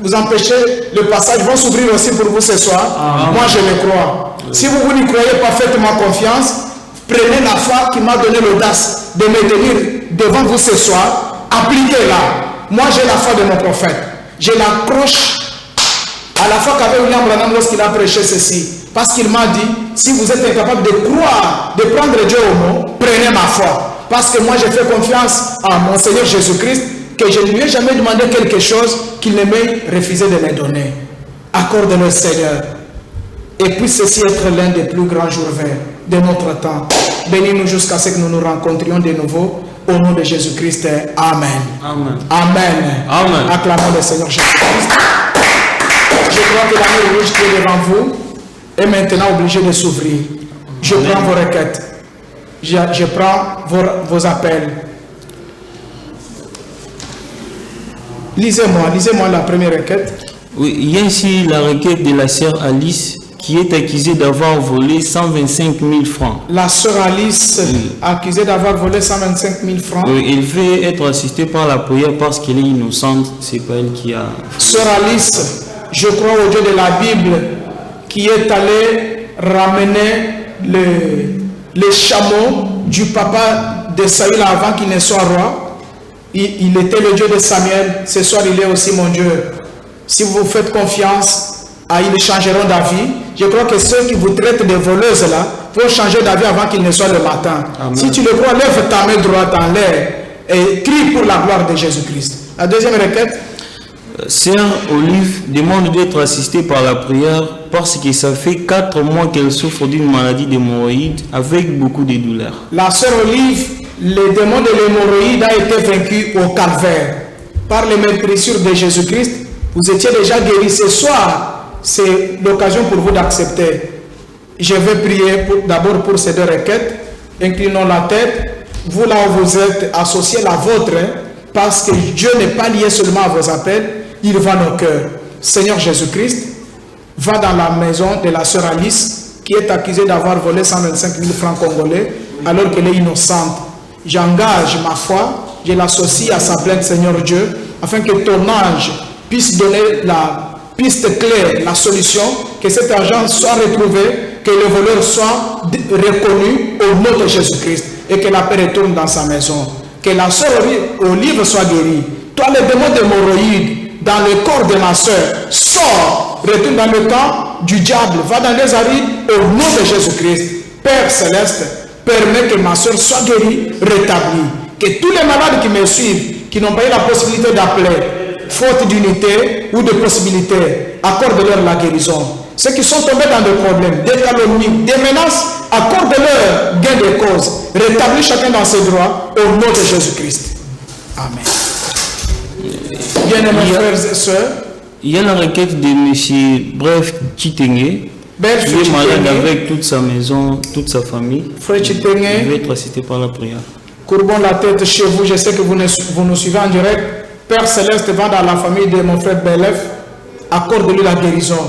vous empêchez le passage vont s'ouvrir aussi pour vous ce soir? Moi je le crois. Si vous n'y croyez pas, faites-moi confiance. Prenez la foi qui m'a donné l'audace de me tenir devant vous ce soir. Appliquez-la. Moi j'ai la foi de mon prophète. Je l'accroche à la foi qu'avait William Branham lorsqu'il a prêché ceci. Parce qu'il m'a dit, si vous êtes incapable de croire, de prendre Dieu au mot, prenez ma foi. Parce que moi j'ai fait confiance à mon Seigneur Jésus-Christ, que je ne lui ai jamais demandé quelque chose qu'il ne m'ait refusé de me donner. Accorde-le Seigneur. Et puisse ceci être l'un des plus grands jours verts de notre temps. Bénis-nous jusqu'à ce que nous nous rencontrions de nouveau. Au nom de Jésus-Christ. Amen. Amen. Amen. Amen. Acclamons le Seigneur Jésus-Christ. Je crois que la main rouge qui est devant vous est maintenant obligée de s'ouvrir. Je prends vos requêtes. Je prends vos appels. Lisez-moi la première requête. Oui, il y a ici la requête de la sœur Alice qui est accusée d'avoir volé 125 000 francs. La sœur Alice, accusée d'avoir volé 125 000 francs. Oui, elle veut être assistée par la prière parce qu'elle est innocente. C'est pas elle qui a... Sœur Alice, je crois au Dieu de la Bible qui est allé ramener les chameaux du papa de Saül avant qu'il ne soit roi. Il était le Dieu de Samuel. Ce soir, il est aussi mon Dieu. Si vous vous faites confiance, ils changeront d'avis. Je crois que ceux qui vous traitent de voleuses là vont changer d'avis avant qu'il ne soit le matin. Amen. Si tu le crois, lève ta main droite en l'air et crie pour la gloire de Jésus-Christ. La deuxième requête. Sœur Olive demande d'être assistée par la prière parce que ça fait 4 mois qu'elle souffre d'une maladie d'hémorroïdes avec beaucoup de douleurs. La sœur Olive, le démon de l'hémorroïde a été vaincu au calvaire. Par les meurtrissures de Jésus-Christ, vous étiez déjà guéri. Ce soir, c'est l'occasion pour vous d'accepter. Je vais prier d'abord pour ces deux requêtes. Inclinons la tête. Vous là où vous êtes, associez la vôtre, parce que Dieu n'est pas lié seulement à vos appels, il va nos cœurs. Seigneur Jésus-Christ, va dans la maison de la sœur Alice, qui est accusée d'avoir volé 125 000 francs congolais, alors qu'elle est innocente. J'engage ma foi, je l'associe à sa plainte, Seigneur Dieu, afin que ton ange puisse donner la piste claire, la solution, que cet argent soit retrouvé, que le voleur soit reconnu au nom de Jésus-Christ et que la paix retourne dans sa maison. Que la sœur Olive soit guérie. Toi, le démon d'hémorroïdes dans le corps de ma sœur, sors, retourne dans le camp du diable, va dans les arides au nom de Jésus-Christ. Père Céleste, permets que ma sœur soit guérie, rétablie. Que tous les malades qui me suivent, qui n'ont pas eu la possibilité d'appeler, faute d'unité ou de possibilité, accorde-leur la guérison. Ceux qui sont tombés dans des problèmes, des calomnies, des menaces, accorde-leur gain de cause. Rétablis chacun dans ses droits au nom de Jésus-Christ. Amen. Bien-aimés frères et sœurs, il y a la requête de M. Bref Chitenge, qui est malade avec toute sa maison, toute sa famille. Frère Chitenge, il veut être assisté par la prière. Courbons la tête chez vous, je sais que vous nous suivez en direct. Père Céleste, va dans la famille de mon frère Belef, accorde-lui la guérison.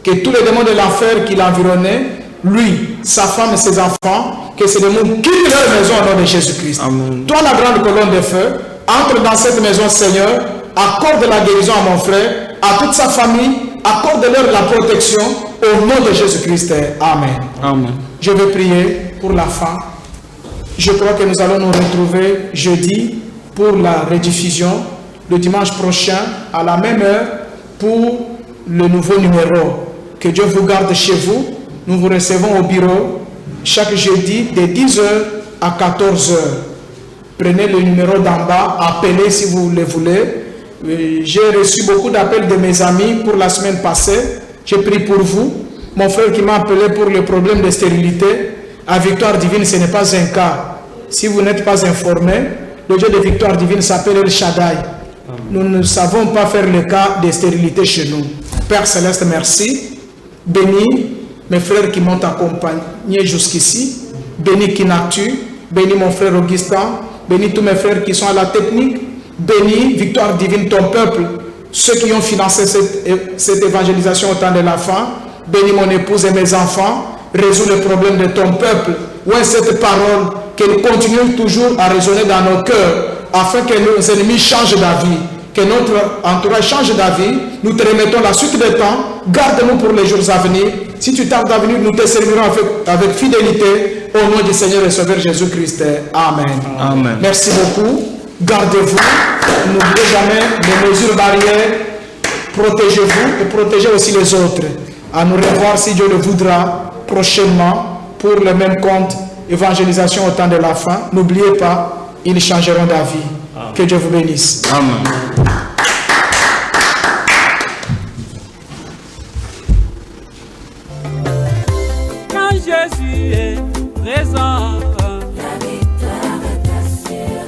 Que que tous les démons de l'enfer qui l'environnaient, lui, sa femme et ses enfants, que ces démons quittent leur maison au nom de Jésus-Christ. Toi, la grande colonne de feu, entre dans cette maison, Seigneur, accorde la guérison à mon frère, à toute sa famille, accorde-leur la protection au nom de Jésus-Christ. Amen. Amen. Je vais prier pour la fin. Je crois que nous allons nous retrouver jeudi pour la rediffusion, le dimanche prochain à la même heure pour le nouveau numéro. Que Dieu vous garde chez vous. Nous vous recevons au bureau chaque jeudi de 10h à 14h. Prenez le numéro d'en bas, appelez si vous le voulez. J'ai reçu beaucoup d'appels de mes amis pour la semaine passée. J'ai prié pour vous. Mon frère qui m'a appelé pour le problème de stérilité. À Victoire Divine, ce n'est pas un cas. Si vous n'êtes pas informé, le Dieu de Victoire Divine s'appelle El Shaddai. Nous ne savons pas faire le cas de stérilité chez nous. Père Céleste, merci. Bénis mes frères qui m'ont accompagné jusqu'ici. Bénis Kinactu. Bénis mon frère Augustin. Bénis tous mes frères qui sont à la technique. Bénis Victoire Divine, ton peuple. Ceux qui ont financé cette évangélisation au temps de la fin. Bénis mon épouse et mes enfants. Résous le problème de ton peuple. Où est cette parole qu'elle continue toujours à résonner dans nos cœurs afin que nos ennemis changent d'avis, que notre entourage change d'avis. Nous te remettons la suite des temps. Garde-nous pour les jours à venir. Si tu tardes à venir, nous te servirons avec fidélité au nom du Seigneur et Sauveur Jésus-Christ. Amen. Amen. Merci beaucoup. Gardez-vous. N'oubliez jamais les mesures barrières. Protégez-vous et protégez aussi les autres. À nous revoir si Dieu le voudra prochainement pour le même compte évangélisation au temps de la fin. N'oubliez pas, ils changeront d'avis. Que Dieu vous bénisse. Amen. Quand Jésus est présent, La victoire est assurée.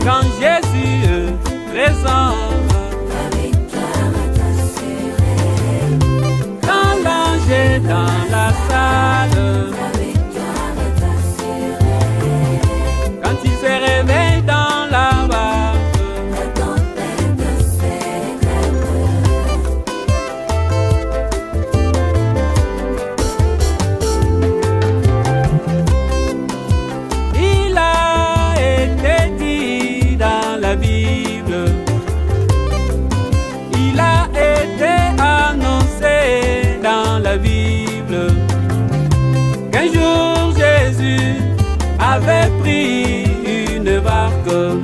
quand Jésus est présent, La victoire est assurée. quand l'ange est dans la salle, La victoire est assurée. quand il se réveille dans la barque, La tempête s'éclaire. il a été dit dans la Bible, il a été annoncé dans la Bible, qu'un jour Jésus avait pris une barque